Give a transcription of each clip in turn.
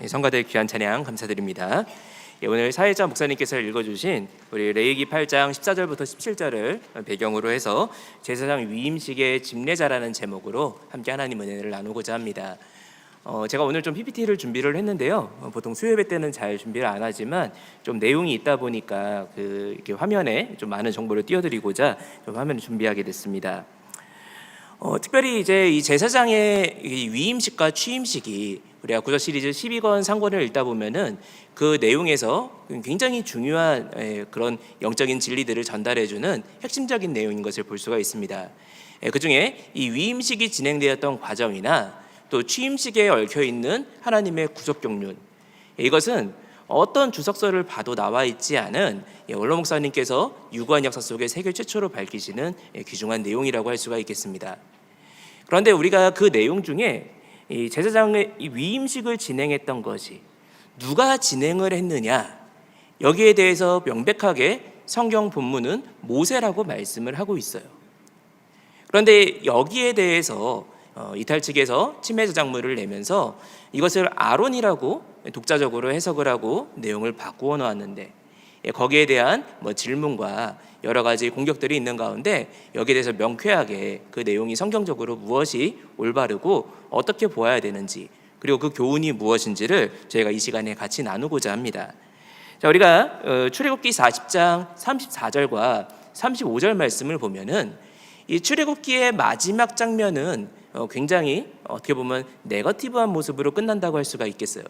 성가대 귀한 찬양 감사드립니다. 오늘 사회자 목사님께서 읽어주신 우리 레위기 8장 14절부터 17절을 배경으로 해서 제사장 위임식의 집례자라는 제목으로 함께 하나님 은혜를 나누고자 합니다. 제가 오늘 좀 PPT를 준비를 했는데요. 보통 수요예배 때는 잘 준비를 안 하지만 좀 내용이 있다 보니까 이렇게 화면에 좀 많은 정보를 띄워드리고자 좀 화면을 준비하게 됐습니다. 특별히 이제 이 제사장의 이 위임식과 취임식이 우리가 구절 시리즈 12권 상권을 읽다 보면은 그 내용에서 굉장히 중요한 그런 영적인 진리들을 전달해주는 핵심적인 내용인 것을 볼 수가 있습니다. 그 중에 이 위임식이 진행되었던 과정이나 또 취임식에 얽혀 있는 하나님의 구속 경륜, 이것은 어떤 주석서를 봐도 나와 있지 않은 원로 목사님께서 유구한 역사 속에 세계 최초로 밝히시는 귀중한 내용이라고 할 수가 있겠습니다. 그런데 우리가 그 내용 중에 이 제사장의 위임식을 진행했던 것이 누가 진행을 했느냐, 여기에 대해서 명백하게 성경 본문은 모세라고 말씀을 하고 있어요. 그런데 여기에 대해서 이탈 측에서 침해 저작물을 내면서 이것을 아론이라고 독자적으로 해석을 하고 내용을 바꾸어 놓았는데, 거기에 대한 질문과 여러 가지 공격들이 있는 가운데 여기에 대해서 명쾌하게 그 내용이 성경적으로 무엇이 올바르고 어떻게 보아야 되는지, 그리고 그 교훈이 무엇인지를 저희가 이 시간에 같이 나누고자 합니다. 자, 우리가 출애굽기 40장 34절과 35절 말씀을 보면은 이 출애굽기의 마지막 장면은 굉장히 어떻게 보면 네거티브한 모습으로 끝난다고 할 수가 있겠어요.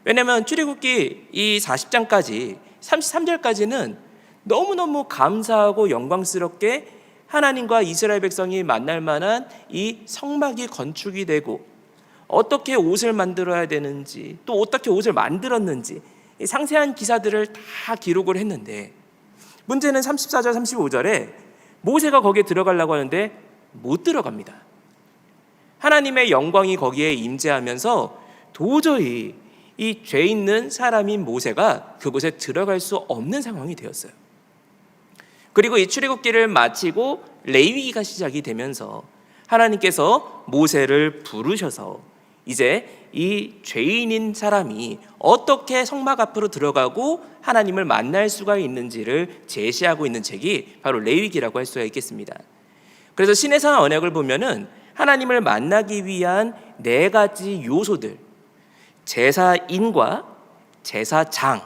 왜냐하면 출애굽기 이 40장까지 33절까지는 너무너무 감사하고 영광스럽게 하나님과 이스라엘 백성이 만날 만한 이 성막이 건축이 되고 어떻게 옷을 만들어야 되는지, 또 어떻게 옷을 만들었는지 상세한 기사들을 다 기록을 했는데, 문제는 34절 35절에 모세가 거기에 들어가려고 하는데 못 들어갑니다. 하나님의 영광이 거기에 임재하면서 도저히 이 죄 있는 사람인 모세가 그곳에 들어갈 수 없는 상황이 되었어요. 그리고 이 출애굽기를 마치고 레위기가 시작이 되면서 하나님께서 모세를 부르셔서 이제 이 죄인인 사람이 어떻게 성막 앞으로 들어가고 하나님을 만날 수가 있는지를 제시하고 있는 책이 바로 레위기라고 할 수가 있겠습니다. 그래서 신해산 언약을 보면은 하나님을 만나기 위한 4가지 요소들, 제사인과 제사장,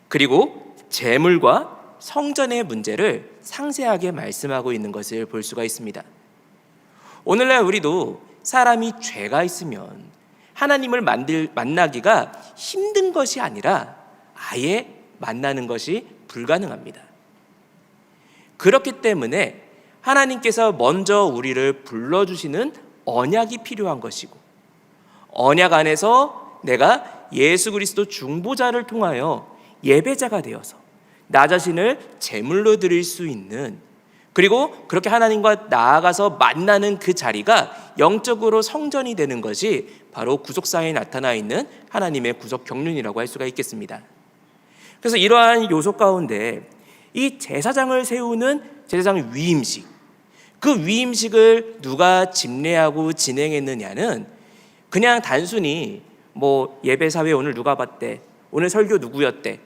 그리고 제물과 성전의 문제를 상세하게 말씀하고 있는 것을 볼 수가 있습니다. 오늘날 우리도 사람이 죄가 있으면 하나님을 만나기가 힘든 것이 아니라 아예 만나는 것이 불가능합니다. 그렇기 때문에 하나님께서 먼저 우리를 불러주시는 언약이 필요한 것이고, 언약 안에서 내가 예수 그리스도 중보자를 통하여 예배자가 되어서 나 자신을 제물로 드릴 수 있는, 그리고 그렇게 하나님과 나아가서 만나는 그 자리가 영적으로 성전이 되는 것이 바로 구속사에 나타나 있는 하나님의 구속 경륜이라고 할 수가 있겠습니다. 그래서 이러한 요소 가운데 이 제사장을 세우는 제사장 위임식, 그 위임식을 누가 집례하고 진행했느냐는 그냥 단순히 예배사회 오늘 누가 봤대, 오늘 설교 누구였대,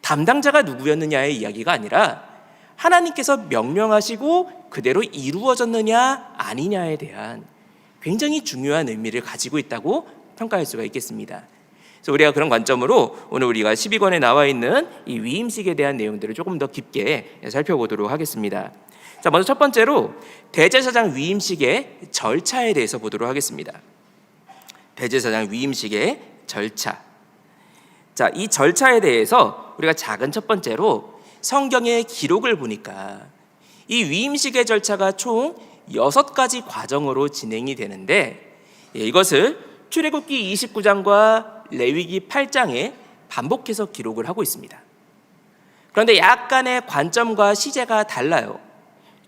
담당자가 누구였느냐의 이야기가 아니라 하나님께서 명령하시고 그대로 이루어졌느냐 아니냐에 대한 굉장히 중요한 의미를 가지고 있다고 평가할 수가 있겠습니다. 그래서 우리가 그런 관점으로 오늘 우리가 12권에 나와 있는 이 위임식에 대한 내용들을 조금 더 깊게 살펴보도록 하겠습니다. 자, 먼저 첫 번째로 대제사장 위임식의 절차에 대해서 보도록 하겠습니다. 대제사장 위임식의 절차. 자, 이 절차에 대해서 우리가 작은 첫 번째로 성경의 기록을 보니까 이 위임식의 절차가 총 6가지 과정으로 진행이 되는데, 이것을 출애굽기 29장과 레위기 8장에 반복해서 기록을 하고 있습니다. 그런데 약간의 관점과 시제가 달라요.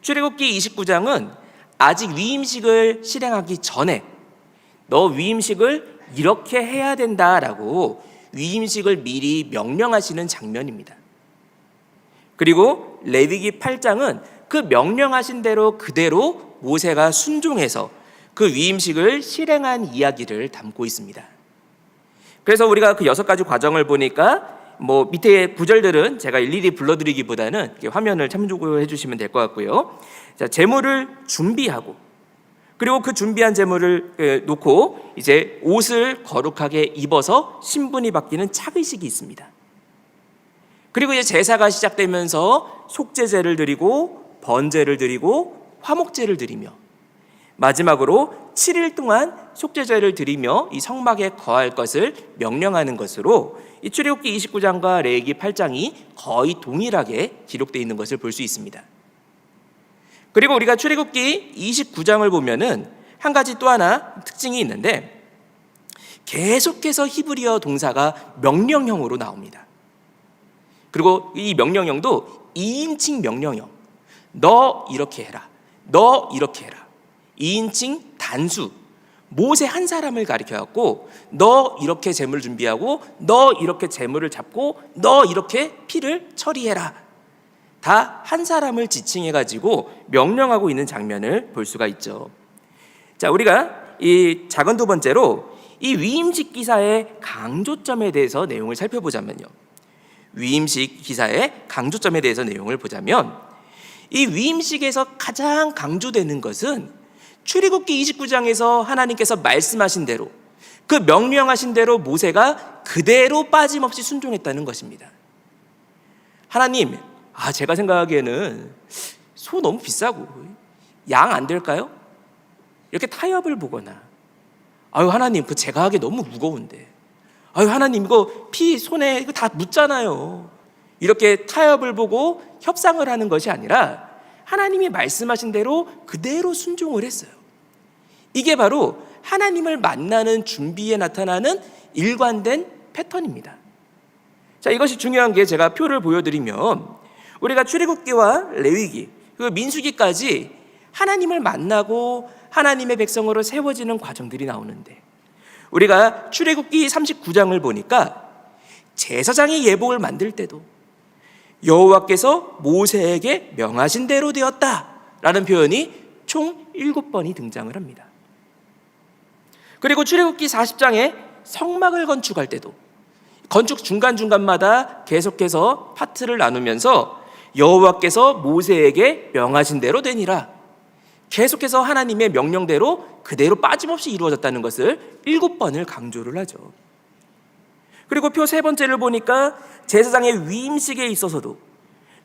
출애굽기 29장은 아직 위임식을 실행하기 전에 너 위임식을 이렇게 해야 된다라고 위임식을 미리 명령하시는 장면입니다. 그리고 레위기 8장은 그 명령하신 대로 그대로 모세가 순종해서 그 위임식을 실행한 이야기를 담고 있습니다. 그래서 우리가 그 6가지 과정을 보니까 뭐 밑에 구절들은 제가 일일이 불러드리기보다는 이렇게 화면을 참조해 주시면 될 것 같고요. 자, 제물을 준비하고, 그리고 그 준비한 제물을 놓고 이제 옷을 거룩하게 입어서 신분이 바뀌는 착의식이 있습니다. 그리고 이제 제사가 시작되면서 속죄제를 드리고 번제를 드리고 화목제를 드리며, 마지막으로 7일 동안 속죄제를 드리며 이 성막에 거할 것을 명령하는 것으로 이 출애굽기 29장과 레위기 8장이 거의 동일하게 기록되어 있는 것을 볼 수 있습니다. 그리고 우리가 출애굽기 29장을 보면은 한 가지 또 하나 특징이 있는데, 계속해서 히브리어 동사가 명령형으로 나옵니다. 그리고 이 명령형도 2인칭 명령형, 너 이렇게 해라, 너 이렇게 해라. 2인칭 단수, 모세 한 사람을 가리켜갖고 너 이렇게 제물 준비하고 너 이렇게 제물을 잡고 너 이렇게 피를 처리해라, 다 한 사람을 지칭해가지고 명령하고 있는 장면을 볼 수가 있죠. 자, 우리가 이 작은 두 번째로 이 위임식 기사의 강조점에 대해서 내용을 살펴보자면요, 위임식 기사의 강조점에 대해서 내용을 보자면, 이 위임식에서 가장 강조되는 것은 출애굽기 29장에서 하나님께서 말씀하신 대로, 그 명령하신 대로 모세가 그대로 빠짐없이 순종했다는 것입니다. 하나님, 제가 생각하기에는 소 너무 비싸고 양 안 될까요? 이렇게 타협을 보거나, 하나님, 그 제가 하기 너무 무거운데, 하나님, 이거 피 손에 이거 다 묻잖아요. 이렇게 타협을 보고 협상을 하는 것이 아니라 하나님이 말씀하신 대로 그대로 순종을 했어요. 이게 바로 하나님을 만나는 준비에 나타나는 일관된 패턴입니다. 자, 이것이 중요한 게, 제가 표를 보여드리면 우리가 출애굽기와 레위기 그리고 민수기까지 하나님을 만나고 하나님의 백성으로 세워지는 과정들이 나오는데, 우리가 출애굽기 39장을 보니까 제사장의 예복을 만들 때도 여호와께서 모세에게 명하신 대로 되었다라는 표현이 총 7번이 등장을 합니다. 그리고 출애굽기 40장에 성막을 건축할 때도 건축 중간중간마다 계속해서 파트를 나누면서 여호와께서 모세에게 명하신 대로 되니라, 계속해서 하나님의 명령대로 그대로 빠짐없이 이루어졌다는 것을 7번을 강조를 하죠. 그리고 표 세 번째를 보니까 제사장의 위임식에 있어서도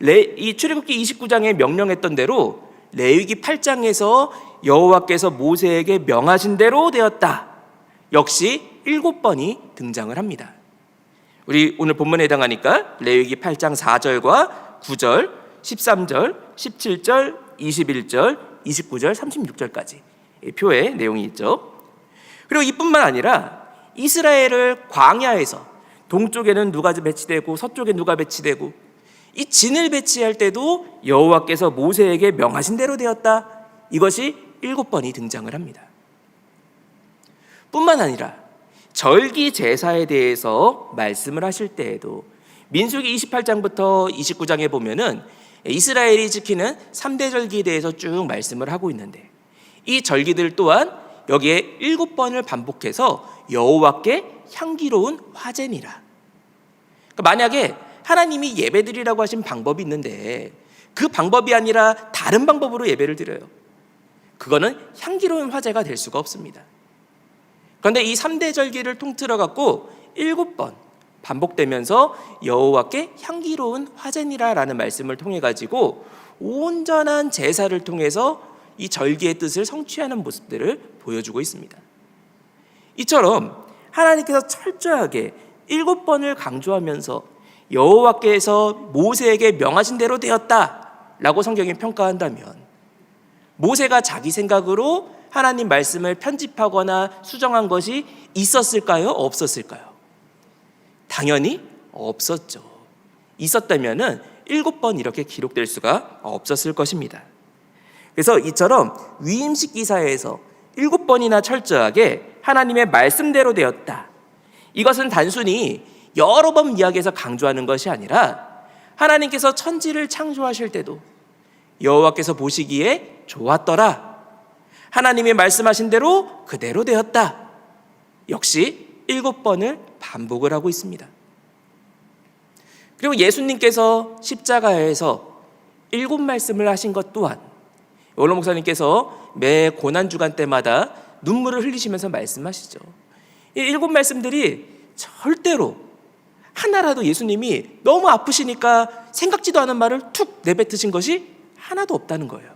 이 출애굽기 29장에 명령했던 대로 레위기 8장에서 여호와께서 모세에게 명하신 대로 되었다, 역시 7번이 등장을 합니다. 우리 오늘 본문에 해당하니까 레위기 8장 4절과 9절, 13절, 17절, 21절, 29절, 36절까지 표에 내용이 있죠. 그리고 이뿐만 아니라 이스라엘을 광야에서 동쪽에는 누가 배치되고 서쪽에 누가 배치되고 이 진을 배치할 때도 여호와께서 모세에게 명하신 대로 되었다, 이것이 7번이 등장을 합니다. 뿐만 아니라 절기 제사에 대해서 말씀을 하실 때에도 민수기 28장부터 29장에 보면은 이스라엘이 지키는 3대 절기에 대해서 쭉 말씀을 하고 있는데, 이 절기들 또한 여기에 7번을 반복해서 여호와께 향기로운 화제니라. 그러니까 만약에 하나님이 예배드리라고 하신 방법이 있는데 그 방법이 아니라 다른 방법으로 예배를 드려요, 그거는 향기로운 화제가 될 수가 없습니다. 그런데 이 3대 절기를 통틀어 갖고 7번 반복되면서 여호와께 향기로운 화제니라라는 말씀을 통해 가지고 온전한 제사를 통해서 이 절기의 뜻을 성취하는 모습들을 보여주고 있습니다. 이처럼 하나님께서 철저하게 7번을 강조하면서 여호와께서 모세에게 명하신 대로 되었다라고 성경이 평가한다면, 모세가 자기 생각으로 하나님 말씀을 편집하거나 수정한 것이 있었을까요? 없었을까요? 당연히 없었죠. 있었다면은 7번 이렇게 기록될 수가 없었을 것입니다. 그래서 이처럼 위임식 기사에서 7번이나 철저하게 하나님의 말씀대로 되었다, 이것은 단순히 여러 번 이야기해서 강조하는 것이 아니라 하나님께서 천지를 창조하실 때도 여호와께서 보시기에 좋았더라, 하나님이 말씀하신 대로 그대로 되었다, 역시 7번을 반복을 하고 있습니다. 그리고 예수님께서 십자가에서 7말씀을 하신 것 또한 원로 목사님께서 매 고난주간 때마다 눈물을 흘리시면서 말씀하시죠. 이 7말씀들이 절대로 하나라도 예수님이 너무 아프시니까 생각지도 않은 말을 툭 내뱉으신 것이 하나도 없다는 거예요.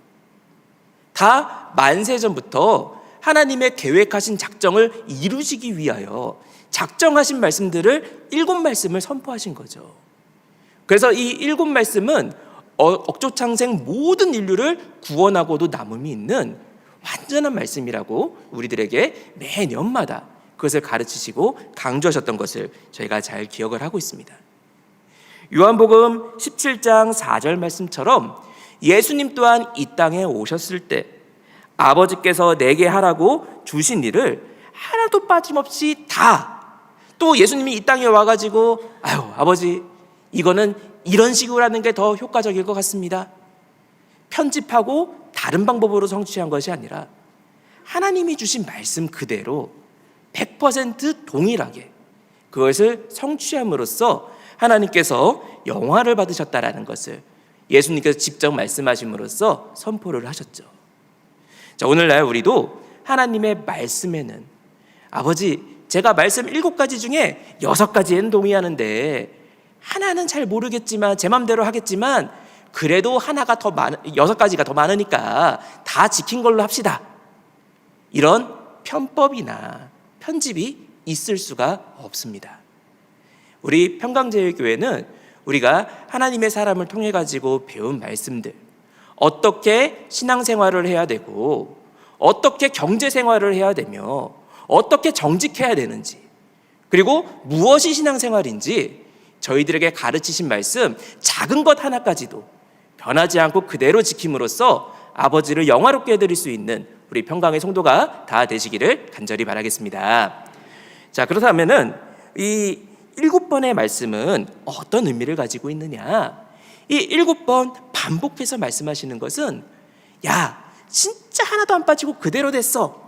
다 만세전부터 하나님의 계획하신 작정을 이루시기 위하여 작정하신 말씀들을 7말씀을 선포하신 거죠. 그래서 이 7말씀은 억조창생 모든 인류를 구원하고도 남음이 있는 완전한 말씀이라고 우리들에게 매년마다 그것을 가르치시고 강조하셨던 것을 저희가 잘 기억을 하고 있습니다. 요한복음 17장 4절 말씀처럼 예수님 또한 이 땅에 오셨을 때 아버지께서 내게 하라고 주신 일을 하나도 빠짐없이 다 또 예수님이 이 땅에 와가지고 아유 아버지 이거는 이런 식으로 하는 게 더 효과적일 것 같습니다. 편집하고 다른 방법으로 성취한 것이 아니라 하나님이 주신 말씀 그대로 100% 동일하게 그것을 성취함으로써 하나님께서 영화를 받으셨다라는 것을 예수님께서 직접 말씀하심으로써 선포를 하셨죠. 자, 오늘날 우리도 하나님의 말씀에는 아버지 제가 말씀 7가지 중에 6가지에는 동의하는데 하나는 잘 모르겠지만 제 맘대로 하겠지만 그래도 하나가 더 6가지가 더 많으니까 다 지킨 걸로 합시다. 이런 편법이나 편집이 있을 수가 없습니다. 우리 평강제일교회는 우리가 하나님의 사람을 통해 가지고 배운 말씀들, 어떻게 신앙생활을 해야 되고 어떻게 경제생활을 해야 되며 어떻게 정직해야 되는지 그리고 무엇이 신앙생활인지 저희들에게 가르치신 말씀 작은 것 하나까지도 변하지 않고 그대로 지킴으로써 아버지를 영화롭게 해드릴 수 있는 우리 평강의 성도가 다 되시기를 간절히 바라겠습니다. 자, 그렇다면은 이 7번의 말씀은 어떤 의미를 가지고 있느냐? 이 7번 반복해서 말씀하시는 것은 야 진짜 하나도 안 빠지고 그대로 됐어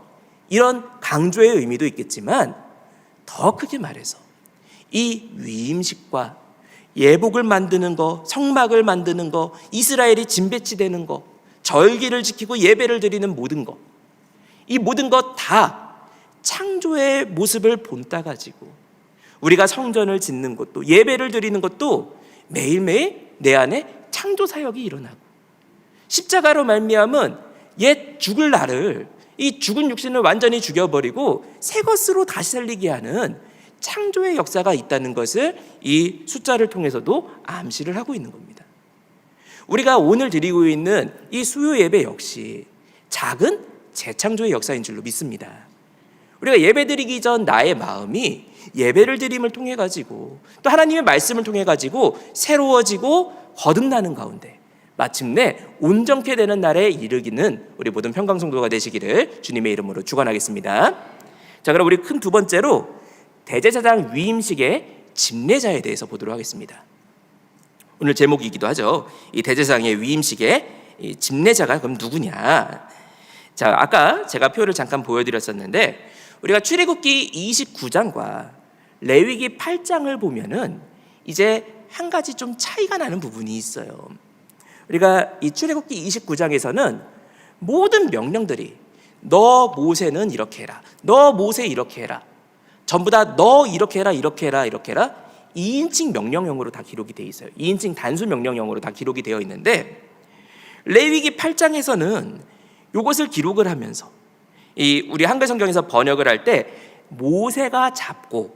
이런 강조의 의미도 있겠지만 더 크게 말해서 이 위임식과 예복을 만드는 거, 성막을 만드는 거, 이스라엘이 진배치되는 거, 절기를 지키고 예배를 드리는 모든 것, 이 모든 것 다 창조의 모습을 본따 가지고 우리가 성전을 짓는 것도 예배를 드리는 것도 매일매일 내 안에 창조 사역이 일어나고 십자가로 말미암은 옛 죽을 나를 이 죽은 육신을 완전히 죽여버리고 새 것으로 다시 살리게 하는 창조의 역사가 있다는 것을 이 숫자를 통해서도 암시를 하고 있는 겁니다. 우리가 오늘 드리고 있는 이 수요 예배 역시 작은 재창조의 역사인 줄로 믿습니다. 우리가 예배 드리기 전 나의 마음이 예배를 드림을 통해 가지고 또 하나님의 말씀을 통해 가지고 새로워지고 거듭나는 가운데 마침내 온전케 되는 날에 이르기는 우리 모든 평강성도가 되시기를 주님의 이름으로 축원하겠습니다. 자, 그럼 우리 큰 두 번째로 대제사장 위임식의 집례자에 대해서 보도록 하겠습니다. 오늘 제목이기도 하죠. 이 대제사장의 위임식의 이 집례자가 그럼 누구냐? 자, 아까 제가 표를 잠깐 보여드렸었는데 우리가 출애굽기 29장과 레위기 8장을 보면은 이제 한 가지 좀 차이가 나는 부분이 있어요. 우리가 이 출애굽기 29장에서는 모든 명령들이 너 모세는 이렇게 해라, 너 모세 이렇게 해라, 전부 다 너 이렇게 해라, 이렇게 해라, 이렇게 해라 2인칭 명령형으로 다 기록이 되어 있어요. 2인칭 단수 명령형으로 다 기록이 되어 있는데 레위기 8장에서는 이것을 기록을 하면서 이 우리 한글 성경에서 번역을 할 때 모세가 잡고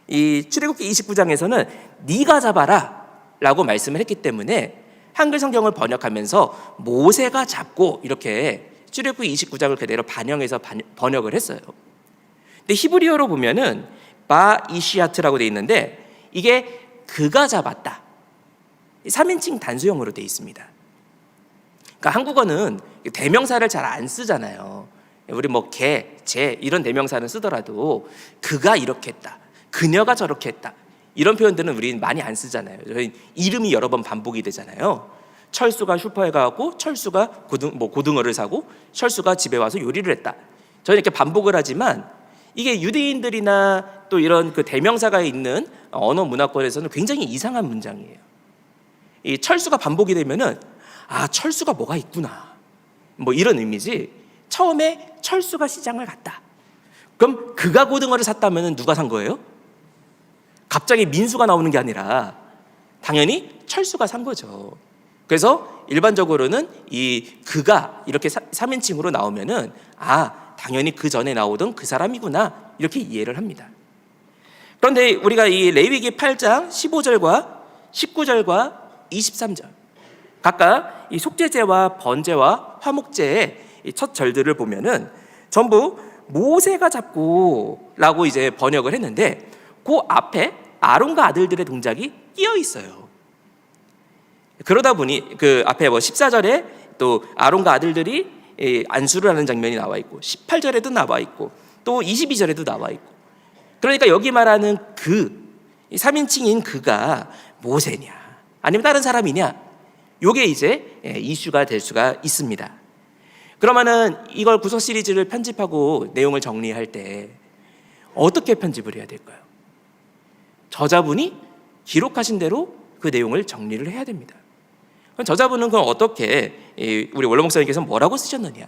이 출애굽기 29장에서는 네가 잡아라 라고 말씀을 했기 때문에 한글 성경을 번역하면서 모세가 잡고 이렇게 출애굽기 29장을 그대로 반영해서 번역을 했어요. 근데 히브리어로 보면은 바이시아트라고 되어 있는데 이게 그가 잡았다 3인칭 단수형으로 되어 있습니다. 그러니까 한국어는 대명사를 잘 안 쓰잖아요. 우리 뭐 개, 제 이런 대명사는 쓰더라도 그가 이렇게 했다, 그녀가 저렇게 했다 이런 표현들은 우리는 많이 안 쓰잖아요. 저희 이름이 여러 번 반복이 되잖아요. 철수가 슈퍼에 가고 철수가 고등어를 사고 철수가 집에 와서 요리를 했다. 저는 이렇게 반복을 하지만 이게 유대인들이나 또 이런 그 대명사가 있는 언어 문화권에서는 굉장히 이상한 문장이에요. 이 철수가 반복이 되면은 철수가 뭐가 있구나, 뭐 이런 의미지. 처음에 철수가 시장을 갔다. 그럼 그가 고등어를 샀다면은 누가 산 거예요? 갑자기 민수가 나오는 게 아니라 당연히 철수가 산 거죠. 그래서 일반적으로는 이 그가 이렇게 3인칭으로 나오면은 당연히 그 전에 나오던 그 사람이구나, 이렇게 이해를 합니다. 그런데 우리가 이 레위기 8장 15절과 19절과 23절 각각 이 속죄제와 번제와 화목제의 첫 절들을 보면은 전부 모세가 잡고라고 이제 번역을 했는데, 그 앞에 아론과 아들들의 동작이 끼어 있어요. 그러다 보니 그 앞에 14절에 또 아론과 아들들이 안수를 하는 장면이 나와 있고, 18절에도 나와 있고, 또 22절에도 나와 있고. 그러니까 여기 말하는 그 3인칭인 그가 모세냐 아니면 다른 사람이냐, 요게 이제 이슈가 될 수가 있습니다. 그러면은 이걸 구속 시리즈를 편집하고 내용을 정리할 때 어떻게 편집을 해야 될까요? 저자분이 기록하신 대로 그 내용을 정리를 해야 됩니다. 그럼 저자분은 그럼 어떻게, 우리 원로 목사님께서 뭐라고 쓰셨느냐?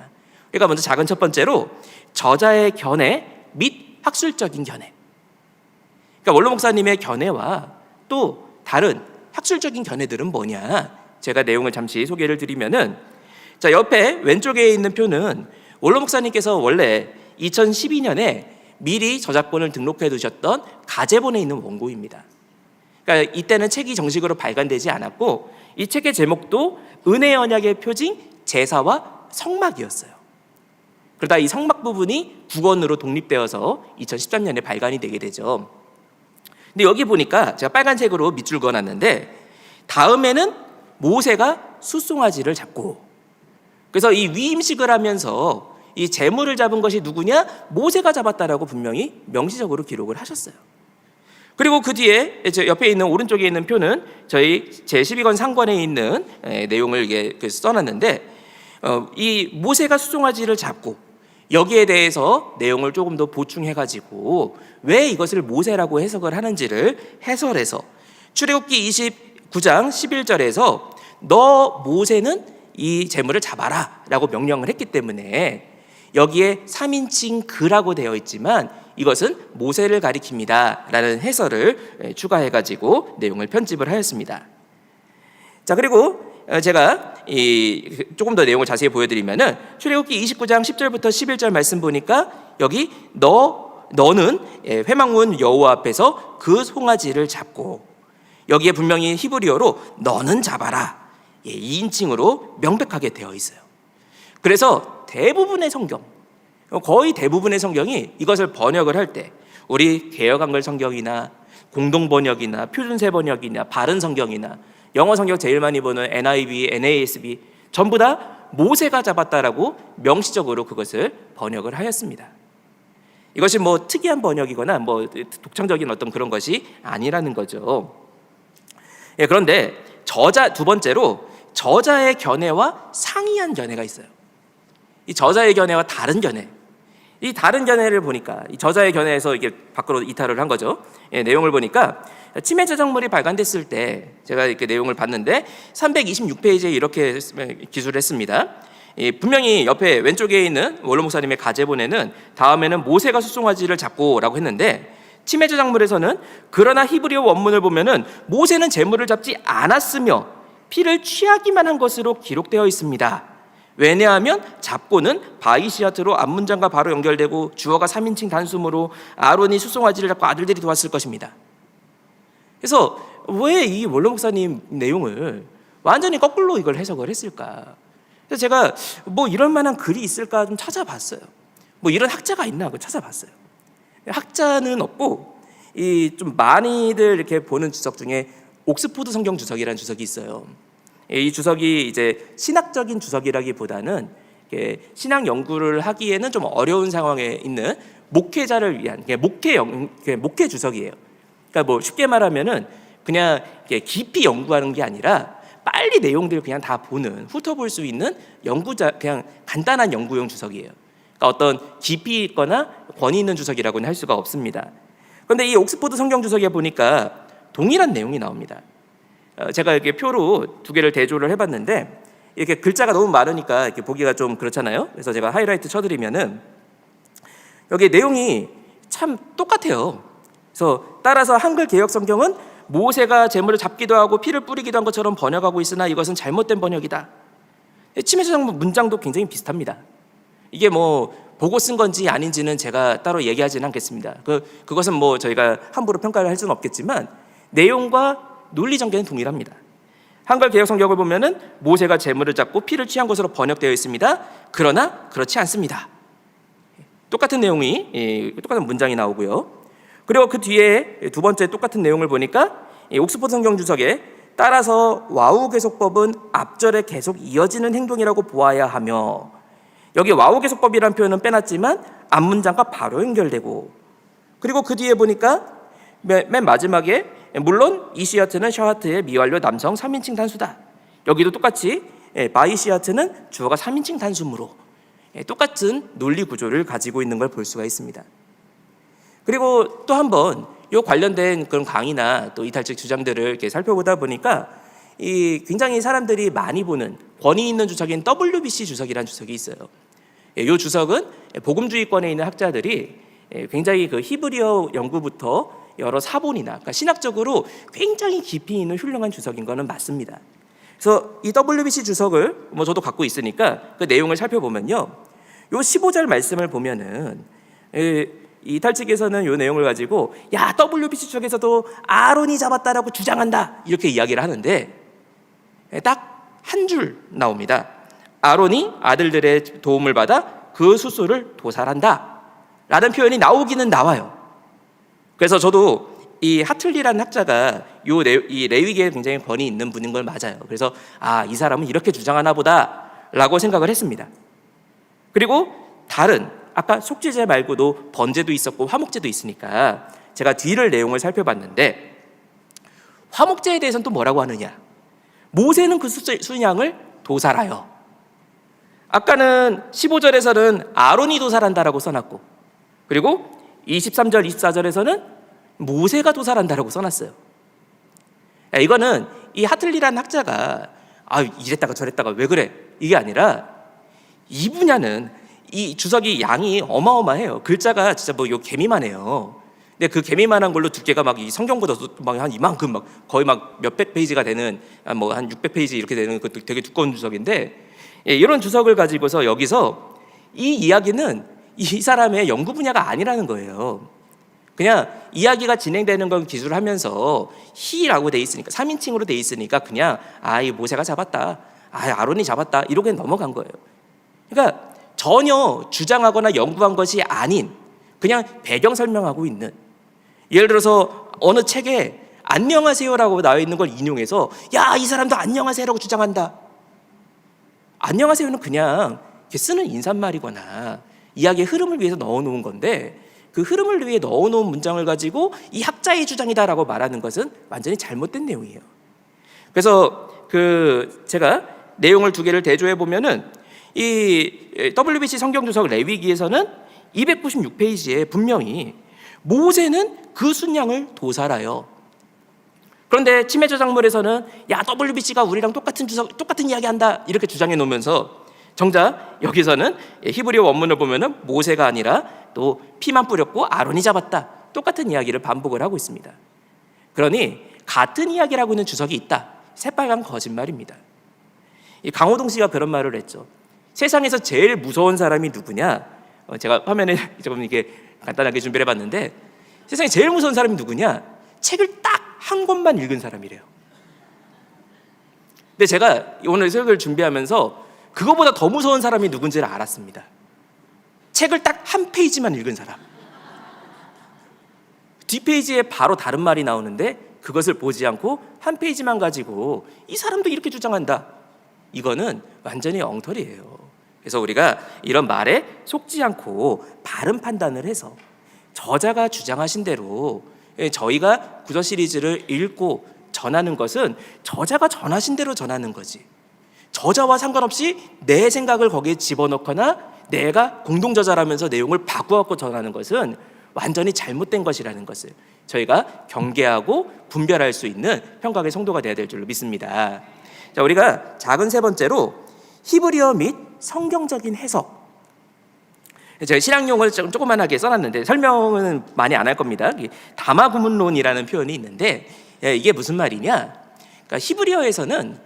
그러니까 먼저 작은 첫 번째로 저자의 견해 및 학술적인 견해. 그러니까 원로 목사님의 견해와 또 다른 학술적인 견해들은 뭐냐? 제가 내용을 잠시 소개를 드리면은, 자, 옆에 왼쪽에 있는 표는 원로 목사님께서 원래 2012년에 미리 저작권을 등록해 두셨던 가제본에 있는 원고입니다. 그러니까 이때는 책이 정식으로 발간되지 않았고, 이 책의 제목도 은혜의 언약의 표징 제사와 성막이었어요. 그러다 이 성막 부분이 국원으로 독립되어서 2013년에 발간이 되게 되죠. 근데 여기 보니까 제가 빨간색으로 밑줄 그어놨는데, 다음에는 모세가 숫송아지를 잡고, 그래서 이 위임식을 하면서 이 제물을 잡은 것이 누구냐? 모세가 잡았다라고 분명히 명시적으로 기록을 하셨어요. 그리고 그 뒤에 옆에 있는 오른쪽에 있는 표는 저희 제12권 상권에 있는 내용을 이게 써놨는데, 이 모세가 숫송아지를 잡고 여기에 대해서 내용을 조금 더 보충해가지고 왜 이것을 모세라고 해석을 하는지를 해설해서 출애굽기 29장 11절에서 너 모세는 이 제물을 잡아라 라고 명령을 했기 때문에 여기에 3인칭 그라고 되어 있지만 이것은 모세를 가리킵니다 라는 해설을 추가해가지고 내용을 편집을 하였습니다. 자, 그리고 제가 조금 더 내용을 자세히 보여드리면은 출애굽기 29장 10절부터 11절 말씀 보니까 여기 너는 회막문 여호와 앞에서 그 송아지를 잡고, 여기에 분명히 히브리어로 너는 잡아라 2인칭으로 명백하게 되어 있어요. 그래서 대부분의 성경, 거의 대부분의 성경이 이것을 번역을 할 때 우리 개역한글 성경이나 공동번역이나 표준세 번역이나 바른 성경이나 영어 성경 제일 많이 보는 NIV, NASB 전부 다 모세가 잡았다라고 명시적으로 그것을 번역을 하였습니다. 이것이 뭐 특이한 번역이거나 뭐 독창적인 어떤 그런 것이 아니라는 거죠. 그런데 두 번째로 저자의 견해와 상이한 견해가 있어요. 이 저자의 견해와 다른 견해, 이 다른 견해를 보니까 이 저자의 견해에서 이게 밖으로 이탈을 한 거죠. 내용을 보니까 침해 저작물이 발간됐을 때 제가 이렇게 내용을 봤는데 326페이지에 이렇게 기술을 했습니다. 분명히 옆에 왼쪽에 있는 원로 목사님의 가제본에는 다음에는 모세가 숫송아지를 잡고라고 했는데, 침해 저작물에서는 그러나 히브리어 원문을 보면은 모세는 제물을 잡지 않았으며 피를 취하기만 한 것으로 기록되어 있습니다. 왜냐하면 잡고는 바이시아트로 앞문장과 바로 연결되고 주어가 3인칭 단수므로 아론이 숫송아지를 잡고 아들들이 도왔을 것입니다. 그래서 왜 이 원로 목사님 내용을 완전히 거꾸로 이걸 해석을 했을까? 그래서 제가 뭐 이럴 만한 글이 있을까 좀 찾아봤어요. 뭐 이런 학자가 있나 하고 찾아봤어요. 학자는 없고 이 좀 많이들 이렇게 보는 주석 중에 옥스포드 성경 주석이라는 주석이 있어요. 이 주석이 이제 신학적인 주석이라기보다는 신학 연구를 하기에는 좀 어려운 상황에 있는 목회자를 위한 목회 주석이에요. 그러니까 뭐 쉽게 말하면은 그냥 깊이 연구하는 게 아니라 빨리 내용들을 그냥 다 보는, 훑어볼 수 있는 그냥 간단한 연구용 주석이에요. 그러니까 어떤 깊이 있거나 권위 있는 주석이라고는 할 수가 없습니다. 그런데 이 옥스포드 성경 주석에 보니까 동일한 내용이 나옵니다. 제가 이렇게 표로 두 개를 대조를 해봤는데 이렇게 글자가 너무 많으니까 이렇게 보기가 좀 그렇잖아요. 그래서 제가 하이라이트 쳐드리면은 여기 내용이 참 똑같아요. 그래서 따라서 한글 개역 성경은 모세가 제물을 잡기도 하고 피를 뿌리기도 한 것처럼 번역하고 있으나 이것은 잘못된 번역이다. 침해저작 문장도 굉장히 비슷합니다. 이게 뭐 보고 쓴 건지 아닌지는 제가 따로 얘기하지는 않겠습니다. 그것은 뭐 저희가 함부로 평가를 할 수는 없겠지만 내용과 논리 전개는 동일합니다. 한글 개역 성경을 보면은 모세가 제물을 잡고 피를 취한 것으로 번역되어 있습니다. 그러나 그렇지 않습니다. 똑같은 내용이 똑같은 문장이 나오고요. 그리고 그 뒤에 두 번째 똑같은 내용을 보니까 옥스포드 성경 주석에 따라서 와우 계속법은 앞절에 계속 이어지는 행동이라고 보아야 하며, 여기 와우 계속법이라는 표현은 빼놨지만 앞문장과 바로 연결되고, 그리고 그 뒤에 보니까 맨 마지막에 물론 이 시아트는 셔하트의 미완료 남성 3인칭 단수다. 여기도 똑같이 바이 시아트는 주어가 3인칭 단수므로 똑같은 논리 구조를 가지고 있는 걸 볼 수가 있습니다. 그리고 또 한 번 이 관련된 그런 강의나 또 이탈적 주장들을 이렇게 살펴보다 보니까 이 굉장히 사람들이 많이 보는 권위 있는 주석인 WBC 주석이라는 주석이 있어요. 이 주석은 복음주의권에 있는 학자들이 굉장히 그 히브리어 연구부터 여러 사본이나 그러니까 신학적으로 굉장히 깊이 있는 훌륭한 주석인 거는 맞습니다. 그래서 이 WBC 주석을 뭐 저도 갖고 있으니까 그 내용을 살펴보면요, 요 15절 말씀을 보면은 이탈 측에서는 이 내용을 가지고 야 WBC 주석에서도 아론이 잡았다라고 주장한다 이렇게 이야기를 하는데 딱 한 줄 나옵니다. 아론이 아들들의 도움을 받아 그 수수를 도살한다 라는 표현이 나오기는 나와요. 그래서 저도 이 하틀리라는 학자가 이 레위기에 굉장히 권위 있는 분인 걸 맞아요. 그래서 이 사람은 이렇게 주장하나 보다 라고 생각을 했습니다. 그리고 다른 아까 속죄제 말고도 번제도 있었고 화목제도 있으니까 제가 뒤를 내용을 살펴봤는데, 화목제에 대해서는 또 뭐라고 하느냐, 모세는 그 순양을 도살하여, 아까는 15절에서는 아론이 도살한다라고 써놨고, 그리고 23절 24절에서는 모세가 도살한다라고 써놨어요. 이거는 이 하틀리라는 학자가 이랬다가 저랬다가 왜 그래 이게 아니라, 이 분야는 이 주석이 양이 어마어마해요. 글자가 진짜 뭐 요 개미만해요. 근데 그 개미만한 걸로 두께가 막 이 성경보다 막 한 이만큼 막 거의 막 몇백 페이지가 되는 뭐 한 600페이지 이렇게 되는 것도 되게 두꺼운 주석인데, 이런 주석을 가지고서 여기서 이 이야기는 이 사람의 연구 분야가 아니라는 거예요. 그냥 이야기가 진행되는 걸 기술을 하면서 히라고 돼 있으니까 3인칭으로 돼 있으니까 그냥 이 모세가 잡았다, 아론이 잡았다 이렇게 넘어간 거예요. 그러니까 전혀 주장하거나 연구한 것이 아닌 그냥 배경 설명하고 있는, 예를 들어서 어느 책에 안녕하세요라고 나와 있는 걸 인용해서 이 사람도 안녕하세요라고 주장한다. 안녕하세요는 그냥 쓰는 인사말이거나 이야기의 흐름을 위해서 넣어놓은 건데, 그 흐름을 위해 넣어놓은 문장을 가지고 이 학자의 주장이다라고 말하는 것은 완전히 잘못된 내용이에요. 그래서 제가 내용을 두 개를 대조해 보면은 이 WBC 성경주석 레위기에서는 296페이지에 분명히 모세는 그 순양을 도살하여, 그런데 침해저작물에서는 WBC가 우리랑 똑같은 이야기한다 이렇게 주장해 놓으면서 정작 여기서는 히브리어 원문을 보면은 모세가 아니라 또 피만 뿌렸고 아론이 잡았다 똑같은 이야기를 반복을 하고 있습니다. 그러니 같은 이야기를 하고 있는 주석이 있다, 새빨간 거짓말입니다. 이 강호동 씨가 그런 말을 했죠. 세상에서 제일 무서운 사람이 누구냐? 제가 화면에 조금 이렇게 간단하게 준비를 해봤는데, 세상에 제일 무서운 사람이 누구냐? 책을 딱 한 권만 읽은 사람이래요. 근데 제가 오늘 설교를 준비하면서 그거보다 더 무서운 사람이 누군지를 알았습니다. 책을 딱 한 페이지만 읽은 사람. 뒷페이지에 바로 다른 말이 나오는데 그것을 보지 않고 한 페이지만 가지고 이 사람도 이렇게 주장한다. 이거는 완전히 엉터리예요. 그래서 우리가 이런 말에 속지 않고 바른 판단을 해서 저자가 주장하신 대로, 저희가 구절 시리즈를 읽고 전하는 것은 저자가 전하신 대로 전하는 거지, 저자와 상관없이 내 생각을 거기에 집어넣거나 내가 공동저자라면서 내용을 바꾸어갖고 전하는 것은 완전히 잘못된 것이라는 것을 저희가 경계하고 분별할 수 있는 평강의 성도가 되어야 될 줄로 믿습니다. 자, 우리가 작은 세 번째로 히브리어 및 성경적인 해석. 제가 신학용어를 조그만하게 써놨는데 설명은 많이 안 할 겁니다. 다마구문론이라는 표현이 있는데 이게 무슨 말이냐? 그러니까 히브리어에서는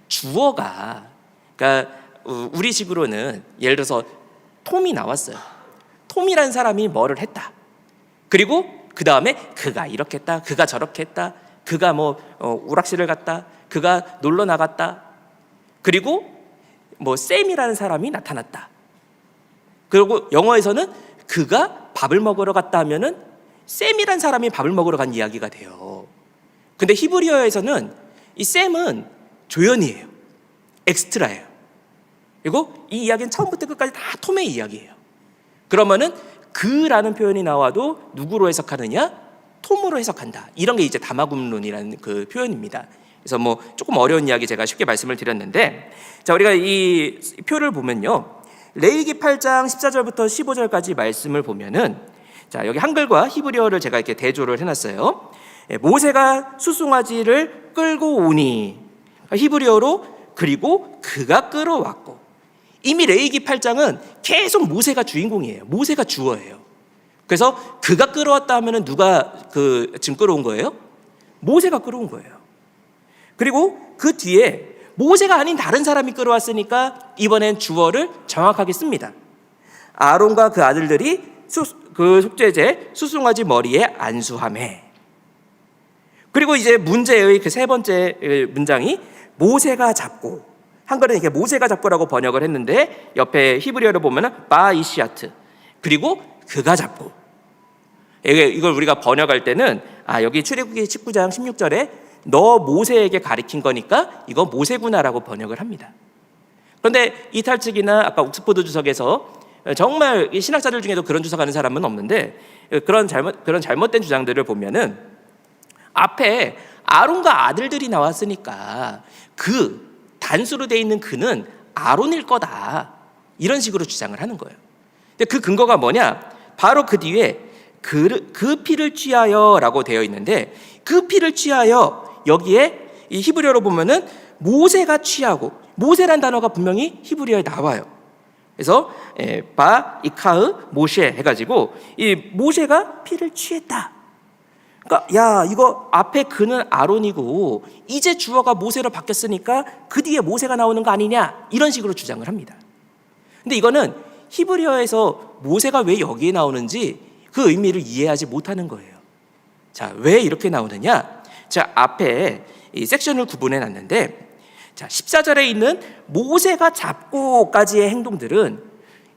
주어가, 그러니까 우리식으로는 예를 들어서 톰이 나왔어요. 톰이라는 사람이 뭐를 했다. 그리고 그 다음에 그가 이렇게 했다, 그가 저렇게 했다, 그가 오락실을 갔다, 그가 놀러 나갔다. 그리고 샘이라는 사람이 나타났다. 그리고 영어에서는 그가 밥을 먹으러 갔다 하면은 샘이라는 사람이 밥을 먹으러 간 이야기가 돼요. 근데 히브리어에서는 이 샘은 조연이에요. 엑스트라예요. 그리고 이 이야기는 처음부터 끝까지 다 톰의 이야기예요. 그러면은 그라는 표현이 나와도 누구로 해석하느냐? 톰으로 해석한다. 이런 게 이제 다마구문론이라는 그 표현입니다. 그래서 조금 어려운 이야기 제가 쉽게 말씀을 드렸는데, 자, 우리가 이 표를 보면요, 레위기 8장 14절부터 15절까지 말씀을 보면은, 자, 여기 한글과 히브리어를 제가 이렇게 대조를 해놨어요. 모세가 수송아지를 끌고 오니, 히브리어로 그리고 그가 끌어왔고. 이미 레위기 8장은 계속 모세가 주인공이에요. 모세가 주어예요. 그래서 그가 끌어왔다 하면은 누가 지금 끌어온 거예요? 모세가 끌어온 거예요. 그리고 그 뒤에 모세가 아닌 다른 사람이 끌어왔으니까 이번엔 주어를 정확하게 씁니다. 아론과 그 아들들이 그 속죄제 수송아지 머리에 안수하매. 그리고 이제 문제의 그 세 번째 문장이 모세가 잡고, 한글은 이렇게 모세가 잡고라고 번역을 했는데 옆에 히브리어로 보면은 바이시아트, 그리고 그가 잡고. 이걸 우리가 번역할 때는 여기 출애굽기 19장 16절에 너 모세에게 가리킨 거니까 이거 모세구나라고 번역을 합니다. 그런데 이탈측이나 아까 옥스포드 주석에서 정말 신학자들 중에도 그런 주석하는 사람은 없는데 그런 잘못된 주장들을 보면은 앞에 아론과 아들들이 나왔으니까 그 단수로 돼 있는 그는 아론일 거다, 이런 식으로 주장을 하는 거예요. 근데 그 근거가 뭐냐? 바로 그 뒤에 그 피를 취하여라고 되어 있는데, 그 피를 취하여, 여기에 이 히브리어로 보면은 모세가 취하고, 모세란 단어가 분명히 히브리어에 나와요. 그래서 바 이카흐 모셰 해가지고 이 모세가 피를 취했다. 그러니까 이거 앞에 그는 아론이고 이제 주어가 모세로 바뀌었으니까 그 뒤에 모세가 나오는 거 아니냐, 이런 식으로 주장을 합니다. 근데 이거는 히브리어에서 모세가 왜 여기에 나오는지 그 의미를 이해하지 못하는 거예요. 자, 왜 이렇게 나오느냐? 자, 앞에 이 섹션을 구분해 놨는데, 자, 14절에 있는 모세가 잡고까지의 행동들은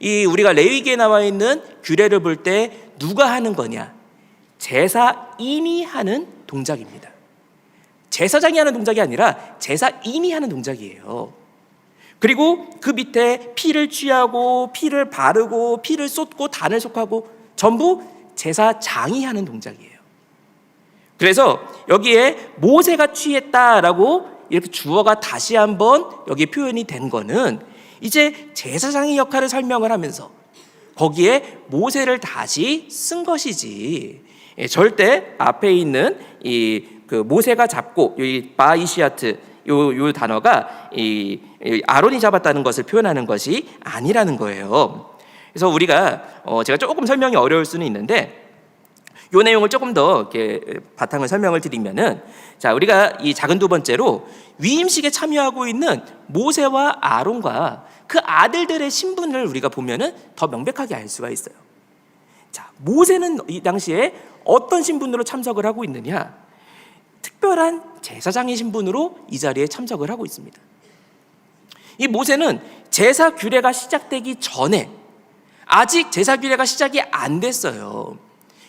이 우리가 레위기에 나와 있는 규례를 볼 때 누가 하는 거냐? 제사인이 하는 동작입니다. 제사장이 하는 동작이 아니라 제사인이 하는 동작이에요. 그리고 그 밑에 피를 취하고 피를 바르고 피를 쏟고 단을 속하고 전부 제사장이 하는 동작이에요. 그래서 여기에 모세가 취했다라고 이렇게 주어가 다시 한번 여기 표현이 된 거는 이제 제사장의 역할을 설명을 하면서 거기에 모세를 다시 쓴 것이지, 절대 앞에 있는 그 모세가 잡고 이 바이시아트 요 단어가 이 아론이 잡았다는 것을 표현하는 것이 아니라는 거예요. 그래서 우리가 제가 조금 설명이 어려울 수는 있는데 요 내용을 조금 더 이렇게 바탕을 설명을 드리면은, 자, 우리가 이 작은 두 번째로 위임식에 참여하고 있는 모세와 아론과 그 아들들의 신분을 우리가 보면은 더 명백하게 알 수가 있어요. 자, 모세는 이 당시에 어떤 신분으로 참석을 하고 있느냐? 특별한 제사장의 신분으로 이 자리에 참석을 하고 있습니다. 이 모세는 제사 규례가 시작되기 전에, 아직 제사 규례가 시작이 안 됐어요.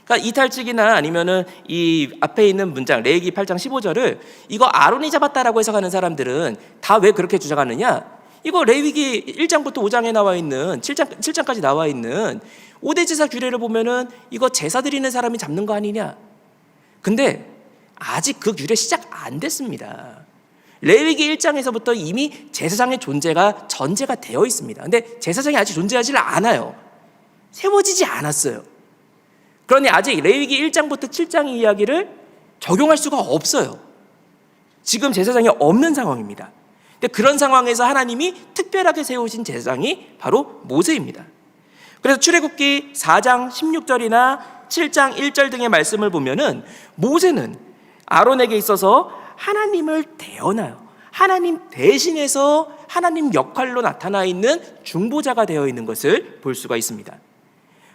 그러니까 이탈측이나 아니면은 이 앞에 있는 문장 레위기 8장 15절을 이거 아론이 잡았다라고 해석하는 사람들은 다 왜 그렇게 주장하느냐? 이거 레위기 1장부터 5장에 나와 있는 7장까지 나와 있는 5대 제사 규례를 보면은 이거 제사 드리는 사람이 잡는 거 아니냐? 근데 아직 그 규례 시작 안 됐습니다. 레위기 1장에서부터 이미 제사장의 존재가 전제가 되어 있습니다. 근데 제사장이 아직 존재하지 않아요. 세워지지 않았어요. 그러니 아직 레위기 1장부터 7장 이야기를 적용할 수가 없어요. 지금 제사장이 없는 상황입니다. 근데 그런 상황에서 하나님이 특별하게 세우신 제사장이 바로 모세입니다. 그래서 출애굽기 4장 16절이나 7장 1절 등의 말씀을 보면은 모세는 아론에게 있어서 하나님을 대언하여 하나님 대신해서 하나님 역할로 나타나 있는 중보자가 되어 있는 것을 볼 수가 있습니다.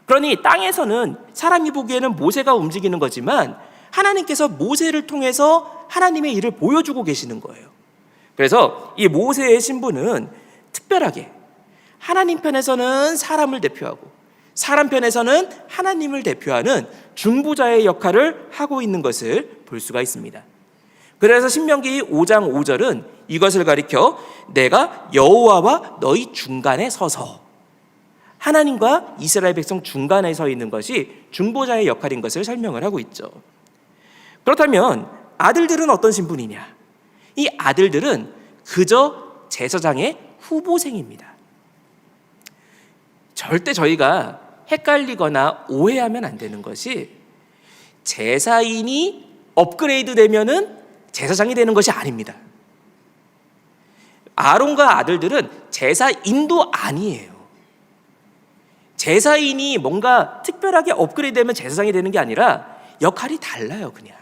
그러니 땅에서는 사람이 보기에는 모세가 움직이는 거지만 하나님께서 모세를 통해서 하나님의 일을 보여주고 계시는 거예요. 그래서 이 모세의 신분은 특별하게 하나님 편에서는 사람을 대표하고 사람 편에서는 하나님을 대표하는 중보자의 역할을 하고 있는 것을 볼 수가 있습니다. 그래서 신명기 5장 5절은 이것을 가리켜 내가 여호와와 너희 중간에 서서, 하나님과 이스라엘 백성 중간에 서 있는 것이 중보자의 역할인 것을 설명을 하고 있죠. 그렇다면 아들들은 어떤 신분이냐? 이 아들들은 그저 제사장의 후보생입니다. 절대 저희가 헷갈리거나 오해하면 안 되는 것이 제사인이 업그레이드 되면은 제사장이 되는 것이 아닙니다. 아론과 아들들은 제사인도 아니에요. 제사인이 뭔가 특별하게 업그레이드 되면 제사장이 되는 게 아니라 역할이 달라요, 그냥.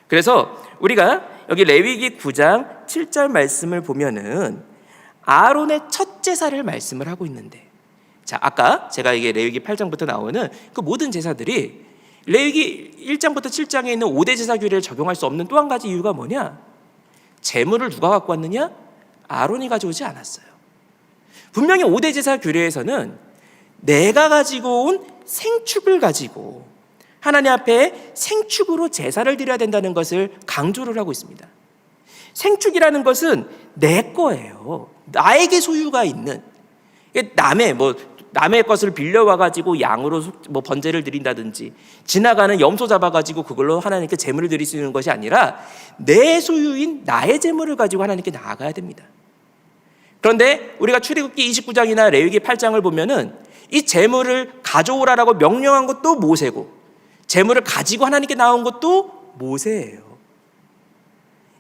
그래서 우리가 여기 레위기 9장 7절 말씀을 보면은 아론의 첫 제사를 말씀을 하고 있는데, 자, 아까 제가 이게 레위기 8장부터 나오는 그 모든 제사들이 레위기 1장부터 7장에 있는 5대 제사 규례를 적용할 수 없는 또 한 가지 이유가 뭐냐? 제물을 누가 갖고 왔느냐? 아론이 가져오지 않았어요. 분명히 5대 제사 규례에서는 내가 가지고 온 생축을 가지고 하나님 앞에 생축으로 제사를 드려야 된다는 것을 강조를 하고 있습니다. 생축이라는 것은 내 거예요. 나에게 소유가 있는, 남의 것을 빌려와 가지고 양으로 번제를 드린다든지 지나가는 염소 잡아 가지고 그걸로 하나님께 제물을 드릴 수 있는 것이 아니라 내 소유인 나의 제물을 가지고 하나님께 나아가야 됩니다. 그런데 우리가 출애굽기 29장이나 레위기 8장을 보면은 이 제물을 가져오라라고 명령한 것도 모세고 제물을 가지고 하나님께 나온 것도 모세예요.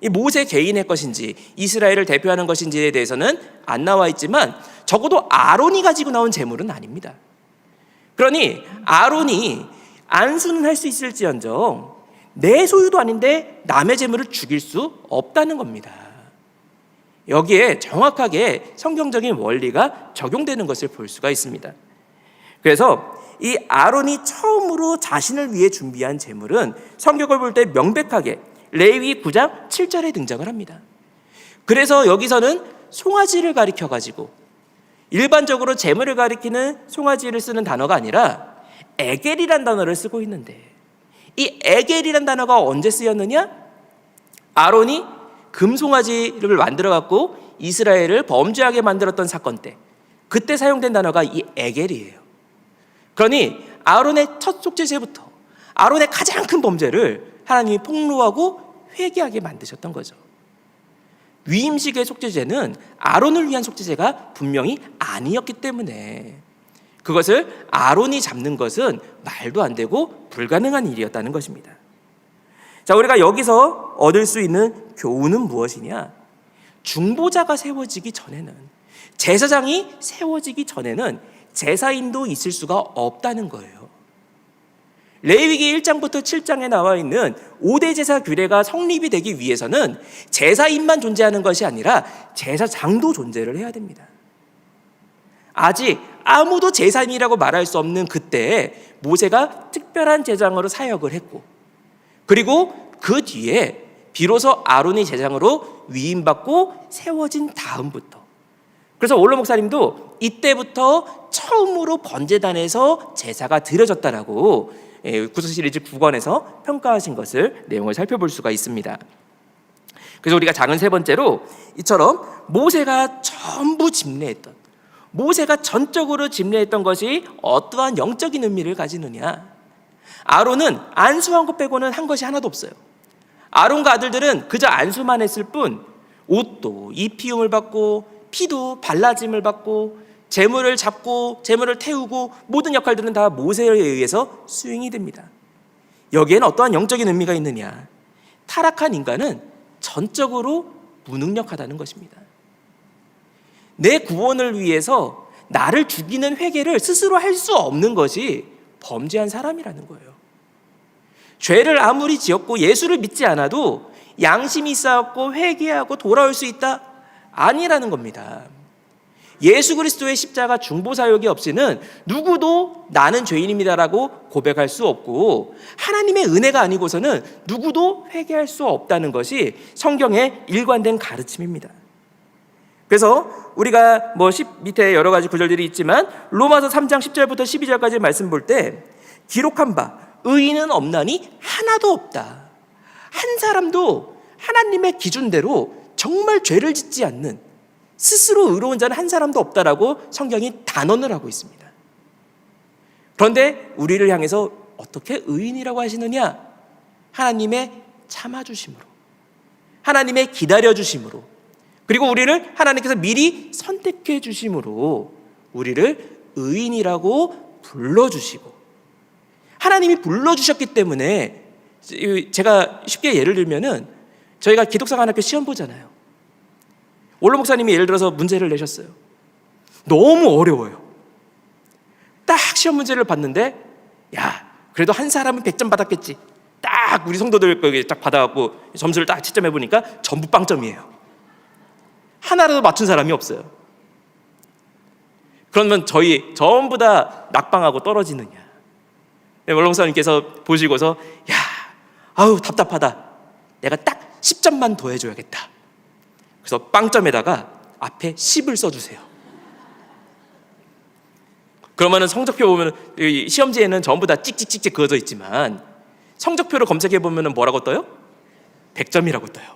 이 모세 개인의 것인지 이스라엘을 대표하는 것인지에 대해서는 안 나와 있지만 적어도 아론이 가지고 나온 제물은 아닙니다. 그러니 아론이 안수는 할 수 있을지언정 내 소유도 아닌데 남의 제물을 죽일 수 없다는 겁니다. 여기에 정확하게 성경적인 원리가 적용되는 것을 볼 수가 있습니다. 그래서 이 아론이 처음으로 자신을 위해 준비한 제물은 성경을 볼 때 명백하게 레위기 9장 7절에 등장을 합니다. 그래서 여기서는 송아지를 가리켜가지고 일반적으로 제물을 가리키는 송아지를 쓰는 단어가 아니라 에겔이란 단어를 쓰고 있는데, 이 에겔이란 단어가 언제 쓰였느냐? 아론이 금송아지를 만들어갖고 이스라엘을 범죄하게 만들었던 사건 때 그때 사용된 단어가 이 에겔이에요. 그러니 아론의 첫 속죄제부터 아론의 가장 큰 범죄를 하나님이 폭로하고 회개하게 만드셨던 거죠. 위임식의 속죄제는 아론을 위한 속죄제가 분명히 아니었기 때문에 그것을 아론이 잡는 것은 말도 안 되고 불가능한 일이었다는 것입니다. 자, 우리가 여기서 얻을 수 있는 교훈은 무엇이냐? 중보자가 세워지기 전에는, 제사장이 세워지기 전에는 제사인도 있을 수가 없다는 거예요. 레위기 1장부터 7장에 나와 있는 5대 제사 규례가 성립이 되기 위해서는 제사인만 존재하는 것이 아니라 제사장도 존재를 해야 됩니다. 아직 아무도 제사인이라고 말할 수 없는 그때에 모세가 특별한 제사장으로 사역을 했고, 그리고 그 뒤에 비로소 아론이 제사장으로 위임받고 세워진 다음부터, 그래서 올로 목사님도 이때부터 처음으로 번제단에서 제사가 드려졌다라고 구속 시리즈 9권에서 평가하신 것을 내용을 살펴볼 수가 있습니다. 그래서 우리가 작은 세 번째로 이처럼 모세가 전부 집례했던, 모세가 전적으로 집례했던 것이 어떠한 영적인 의미를 가지느냐? 아론은 안수한 것 빼고는 한 것이 하나도 없어요. 아론과 아들들은 그저 안수만 했을 뿐 옷도 입히움을 받고 피도 발라짐을 받고 재물을 잡고 재물을 태우고 모든 역할들은 다 모세에 의해서 수행이 됩니다. 여기에는 어떠한 영적인 의미가 있느냐? 타락한 인간은 전적으로 무능력하다는 것입니다. 내 구원을 위해서 나를 죽이는 회개를 스스로 할 수 없는 것이 범죄한 사람이라는 거예요. 죄를 아무리 지었고 예수를 믿지 않아도 양심이 쌓였고 회개하고 돌아올 수 있다? 아니라는 겁니다. 예수 그리스도의 십자가 중보사역이 없이는 누구도 나는 죄인입니다라고 고백할 수 없고 하나님의 은혜가 아니고서는 누구도 회개할 수 없다는 것이 성경의 일관된 가르침입니다. 그래서 우리가 밑에 여러 가지 구절들이 있지만 로마서 3장 10절부터 12절까지 말씀 볼 때 기록한 바 의인은 없나니 하나도 없다. 한 사람도 하나님의 기준대로 정말 죄를 짓지 않는 스스로 의로운 자는 한 사람도 없다라고 성경이 단언을 하고 있습니다. 그런데 우리를 향해서 어떻게 의인이라고 하시느냐? 하나님의 참아주심으로, 하나님의 기다려주심으로, 그리고 우리를 하나님께서 미리 선택해 주심으로 우리를 의인이라고 불러주시고, 하나님이 불러주셨기 때문에 제가 쉽게 예를 들면은 저희가 기독사관학교 시험 보잖아요. 원로 목사님이 예를 들어서 문제를 내셨어요. 너무 어려워요. 딱 시험 문제를 봤는데 야, 그래도 한 사람은 100점 받았겠지. 딱 우리 성도들 거기 딱 받아갖고 점수를 딱 채점해 보니까 전부 빵점이에요. 하나라도 맞춘 사람이 없어요. 그러면 저희 전부 다 낙방하고 떨어지느냐? 원로 목사님께서 보시고서 야, 아우 답답하다. 내가 딱 10점만 더 해줘야겠다. 그래서 빵점에다가 앞에 10을 써주세요. 그러면은 성적표 보면 시험지에는 전부 다 찍찍찍찍 그어져 있지만 성적표를 검색해 보면은 뭐라고 떠요? 100점이라고 떠요.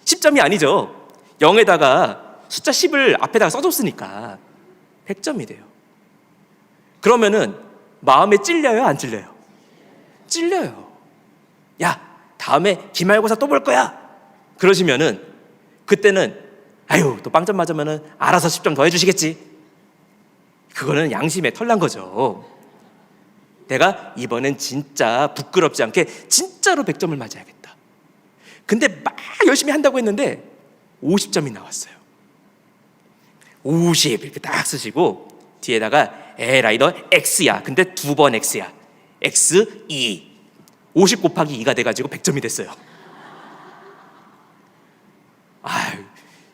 10점이 아니죠. 0에다가 숫자 10을 앞에다가 써줬으니까 100점이 돼요. 그러면은 마음에 찔려요, 안 찔려요? 찔려요. 야, 다음에 기말고사 또 볼 거야. 그러시면은 그때는 아유, 또 빵점 맞으면은 알아서 10점 더 해주시겠지. 그거는 양심에 털난 거죠. 내가 이번엔 진짜 부끄럽지 않게 진짜로 100점을 맞아야겠다. 근데 막 열심히 한다고 했는데 50점이 나왔어요. 50 이렇게 딱 쓰시고 뒤에다가 에라이 너 X야. 근데 2번 X야. X 2. 50 곱하기 2가 돼가지고 100점이 됐어요. 아유,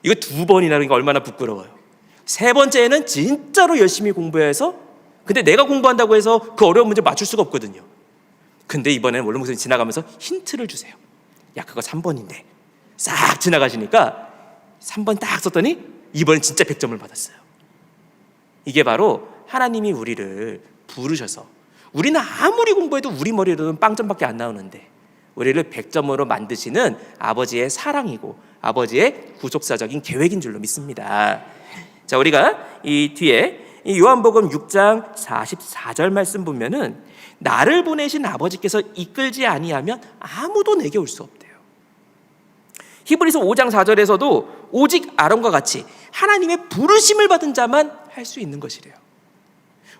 이거 2번이나 하는 게 얼마나 부끄러워요. 3번째는 진짜로 열심히 공부해서 근데 내가 공부한다고 해서 그 어려운 문제 맞출 수가 없거든요. 근데 이번에는 원로 목사님 지나가면서 힌트를 주세요. 야, 그거 3번인데 싹 지나가시니까 3번 딱 썼더니 이번엔 진짜 100점을 받았어요. 이게 바로 하나님이 우리를 부르셔서 우리는 아무리 공부해도 우리 머리로는 빵점밖에 안 나오는데 우리를 100점으로 만드시는 아버지의 사랑이고 아버지의 구속사적인 계획인 줄로 믿습니다. 자, 우리가 이 뒤에 이 요한복음 6장 44절 말씀 보면은 나를 보내신 아버지께서 이끌지 아니하면 아무도 내게 올 수 없대요. 히브리서 5장 4절에서도 오직 아론과 같이 하나님의 부르심을 받은 자만 할 수 있는 것이래요.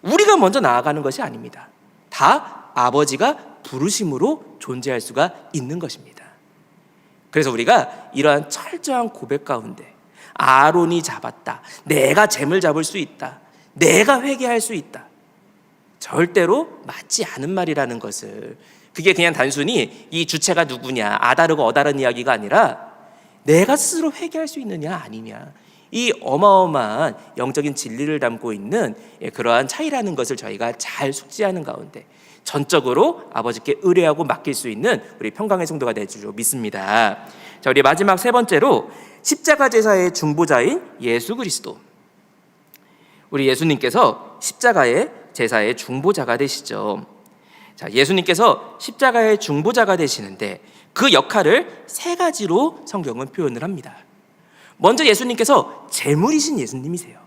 우리가 먼저 나아가는 것이 아닙니다. 다 아버지가 부르심으로 존재할 수가 있는 것입니다. 그래서 우리가 이러한 철저한 고백 가운데 아론이 잡았다, 내가 잼을 잡을 수 있다, 내가 회개할 수 있다, 절대로 맞지 않은 말이라는 것을, 그게 그냥 단순히 이 주체가 누구냐, 아다르고 어다른 이야기가 아니라 내가 스스로 회개할 수 있느냐 아니냐, 이 어마어마한 영적인 진리를 담고 있는 그러한 차이라는 것을 저희가 잘 숙지하는 가운데 전적으로 아버지께 의뢰하고 맡길 수 있는 우리 평강의 성도가 될 줄 믿습니다. 자, 우리 마지막 세 번째로 십자가 제사의 중보자인 예수 그리스도. 우리 예수님께서 십자가의 제사의 중보자가 되시죠. 자, 예수님께서 십자가의 중보자가 되시는데 그 역할을 세 가지로 성경은 표현을 합니다. 먼저 예수님께서 제물이신 예수님이세요.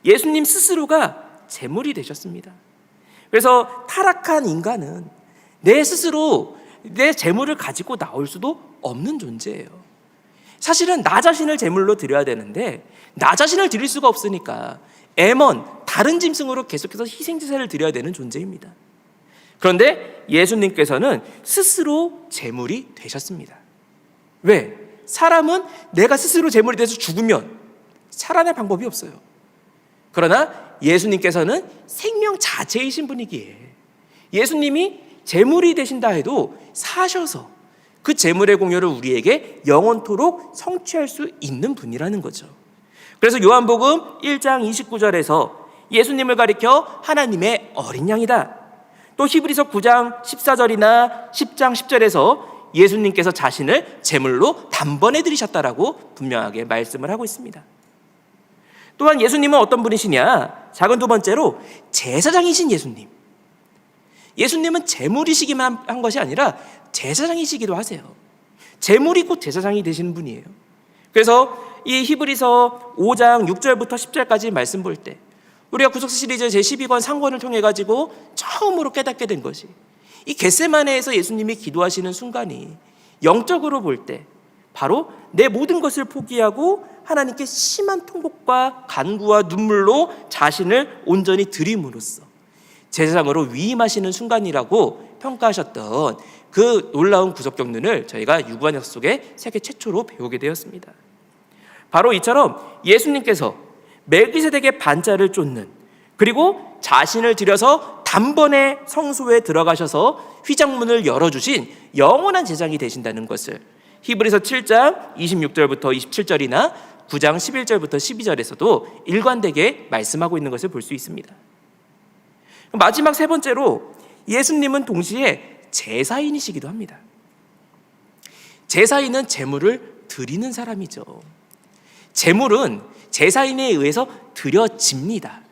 예수님 스스로가 제물이 되셨습니다. 그래서 타락한 인간은 내 스스로 내 재물을 가지고 나올 수도 없는 존재예요. 사실은 나 자신을 제물로 드려야 되는데 나 자신을 드릴 수가 없으니까 M1, 다른 짐승으로 계속해서 희생제사를 드려야 되는 존재입니다. 그런데 예수님께서는 스스로 제물이 되셨습니다. 왜? 사람은 내가 스스로 제물이 돼서 죽으면 살아날 방법이 없어요. 그러나 예수님께서는 생명 자체이신 분이기에 예수님이 제물이 되신다 해도 사셔서 그 제물의 공효를 우리에게 영원토록 성취할 수 있는 분이라는 거죠. 그래서 요한복음 1장 29절에서 예수님을 가리켜 하나님의 어린 양이다. 또 히브리서 9장 14절이나 10장 10절에서 예수님께서 자신을 제물로 단번에 드리셨다라고 분명하게 말씀을 하고 있습니다. 또한 예수님은 어떤 분이시냐? 작은 두 번째로 제사장이신 예수님. 예수님은 제물이시기만 한 것이 아니라 제사장이시기도 하세요. 제물이 곧 제사장이 되시는 분이에요. 그래서 이 히브리서 5장 6절부터 10절까지 말씀 볼 때 우리가 구속사 시리즈 제12권 상권을 통해 가지고 처음으로 깨닫게 된 것이 이 겟세마네에서 예수님이 기도하시는 순간이 영적으로 볼 때 바로 내 모든 것을 포기하고 하나님께 심한 통곡과 간구와 눈물로 자신을 온전히 드림으로써 제사장으로 위임하시는 순간이라고 평가하셨던 그 놀라운 구속 경륜을 저희가 유구한 역사 속에 세계 최초로 배우게 되었습니다. 바로 이처럼 예수님께서 멜기세덱의 반차를 쫓는, 그리고 자신을 들여서 단번에 성소에 들어가셔서 휘장문을 열어주신 영원한 제사장이 되신다는 것을 히브리서 7장 26절부터 27절이나 9장 11절부터 12절에서도 일관되게 말씀하고 있는 것을 볼 수 있습니다. 마지막 세 번째로 예수님은 동시에 제사인이시기도 합니다. 제사인은 제물을 드리는 사람이죠. 제물은 제사인에 의해서 드려집니다.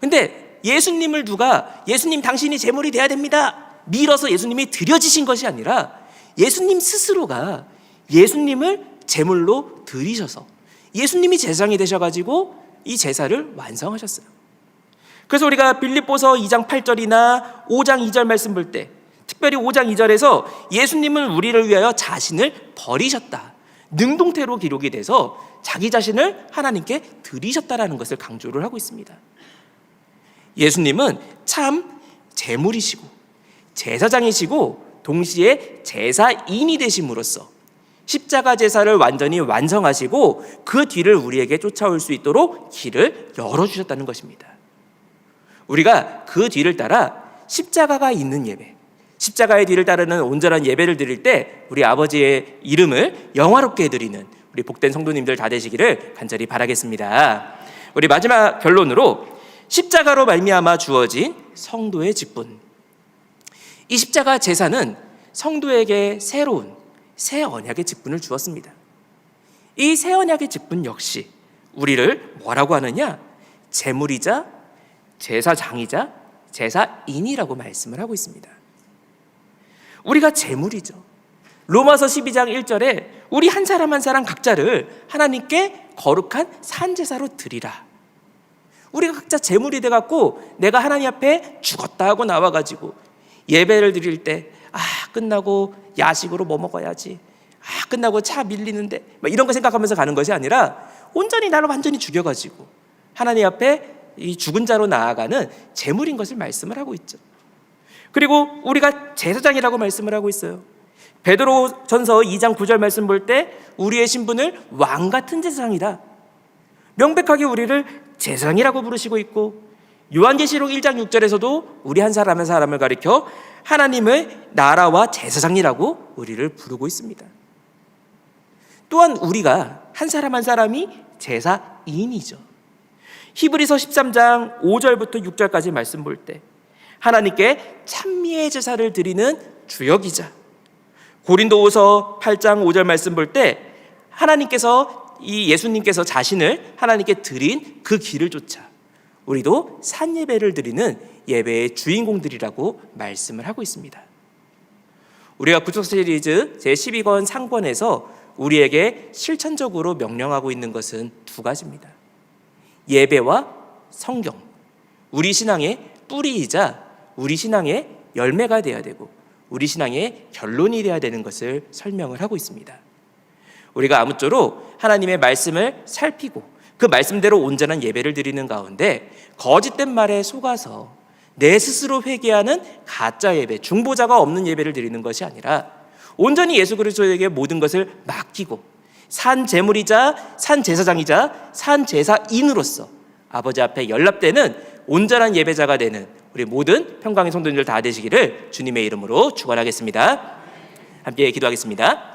근데 예수님을 누가 예수님 당신이 제물이 돼야 됩니다 밀어서 예수님이 드려지신 것이 아니라 예수님 스스로가 예수님을 제물로 드리셔서 예수님이 제사장이 되셔가지고 이 제사를 완성하셨어요. 그래서 우리가 빌립보서 2장 8절이나 5장 2절 말씀 볼 때 특별히 5장 2절에서 예수님은 우리를 위하여 자신을 버리셨다, 능동태로 기록이 돼서 자기 자신을 하나님께 드리셨다라는 것을 강조를 하고 있습니다. 예수님은 참 제물이시고 제사장이시고 동시에 제사인이 되심으로써 십자가 제사를 완전히 완성하시고 그 뒤를 우리에게 쫓아올 수 있도록 길을 열어주셨다는 것입니다. 우리가 그 뒤를 따라 십자가가 있는 예배, 십자가의 뒤를 따르는 온전한 예배를 드릴 때 우리 아버지의 이름을 영화롭게 드리는 우리 복된 성도님들 다 되시기를 간절히 바라겠습니다. 우리 마지막 결론으로 십자가로 말미암아 주어진 성도의 직분. 이 십자가 제사는 성도에게 새로운 새 언약의 직분을 주었습니다. 이 새 언약의 직분 역시 우리를 뭐라고 하느냐? 제물이자 제사장이자 제사인이라고 말씀을 하고 있습니다. 우리가 제물이죠. 로마서 12장 1절에 우리 한 사람 한 사람 각자를 하나님께 거룩한 산제사로 드리라. 우리가 각자 제물이 돼갖고 내가 하나님 앞에 죽었다 하고 나와가지고 예배를 드릴 때 끝나고 야식으로 뭐 먹어야지, 끝나고 차 밀리는데 이런 거 생각하면서 가는 것이 아니라 온전히 나를 완전히 죽여가지고 하나님 앞에 이 죽은 자로 나아가는 제물인 것을 말씀을 하고 있죠. 그리고 우리가 제사장이라고 말씀을 하고 있어요. 베드로전서 2장 9절 말씀 볼 때 우리의 신분을 왕 같은 제사장이다, 명백하게 우리를 제사장이라고 부르시고 있고, 요한계시록 1장 6절에서도 우리 한 사람 한 사람을 가리켜 하나님의 나라와 제사장이라고 우리를 부르고 있습니다. 또한 우리가 한 사람 한 사람이 제사인이죠. 히브리서 13장 5절부터 6절까지 말씀 볼 때 하나님께 찬미의 제사를 드리는 주역이자, 고린도후서 8장 5절 말씀 볼 때 하나님께서 이 예수님께서 자신을 하나님께 드린 그 길을 쫓아 우리도 산예배를 드리는 예배의 주인공들이라고 말씀을 하고 있습니다. 우리가 구속사 시리즈 제12권 상권에서 우리에게 실천적으로 명령하고 있는 것은 두 가지입니다. 예배와 성경, 우리 신앙의 뿌리이자 우리 신앙의 열매가 되어야 되고 우리 신앙의 결론이 되어야 되는 것을 설명을 하고 있습니다. 우리가 아무쪼록 하나님의 말씀을 살피고 그 말씀대로 온전한 예배를 드리는 가운데 거짓된 말에 속아서 내 스스로 회개하는 가짜 예배, 중보자가 없는 예배를 드리는 것이 아니라 온전히 예수 그리스도에게 모든 것을 맡기고 산 제물이자 산 제사장이자 산 제사인으로서 아버지 앞에 연락되는 온전한 예배자가 되는 우리 모든 평강의 성도님들 다 되시기를 주님의 이름으로 축원하겠습니다. 함께 기도하겠습니다.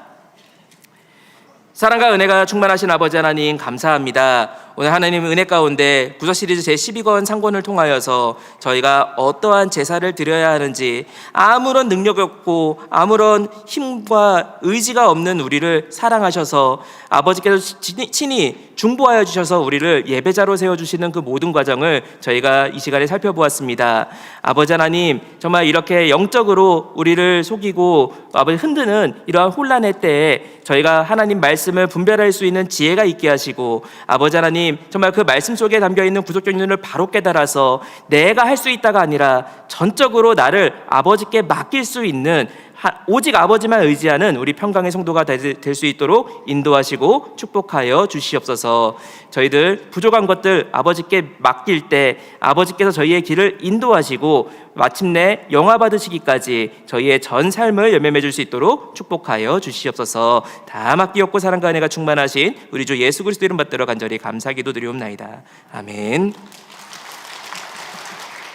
사랑과 은혜가 충만하신 아버지 하나님 감사합니다. 오늘 하나님 은혜 가운데 구서 시리즈 제12권 상권을 통하여서 저희가 어떠한 제사를 드려야 하는지 아무런 능력이 없고 아무런 힘과 의지가 없는 우리를 사랑하셔서 아버지께서 친히 중보하여 주셔서 우리를 예배자로 세워주시는 그 모든 과정을 저희가 이 시간에 살펴보았습니다. 아버지 하나님 정말 이렇게 영적으로 우리를 속이고 아버지 흔드는 이러한 혼란의 때에 저희가 하나님 말씀을 분별할 수 있는 지혜가 있게 하시고 아버지 하나님 정말 그 말씀 속에 담겨있는 구속적 윤을 바로 깨달아서 내가 할 수 있다가 아니라 전적으로 나를 아버지께 맡길 수 있는 오직 아버지만 의지하는 우리 평강의 성도가 될 수 있도록 인도하시고 축복하여 주시옵소서. 저희들 부족한 것들 아버지께 맡길 때 아버지께서 저희의 길을 인도하시고 마침내 영화 받으시기까지 저희의 전 삶을 열매맺을 줄 수 있도록 축복하여 주시옵소서. 다 맡기옵고 사랑과 은혜가 충만하신 우리 주 예수 그리스도 이름 받들어 간절히 감사기도 드리옵나이다. 아멘.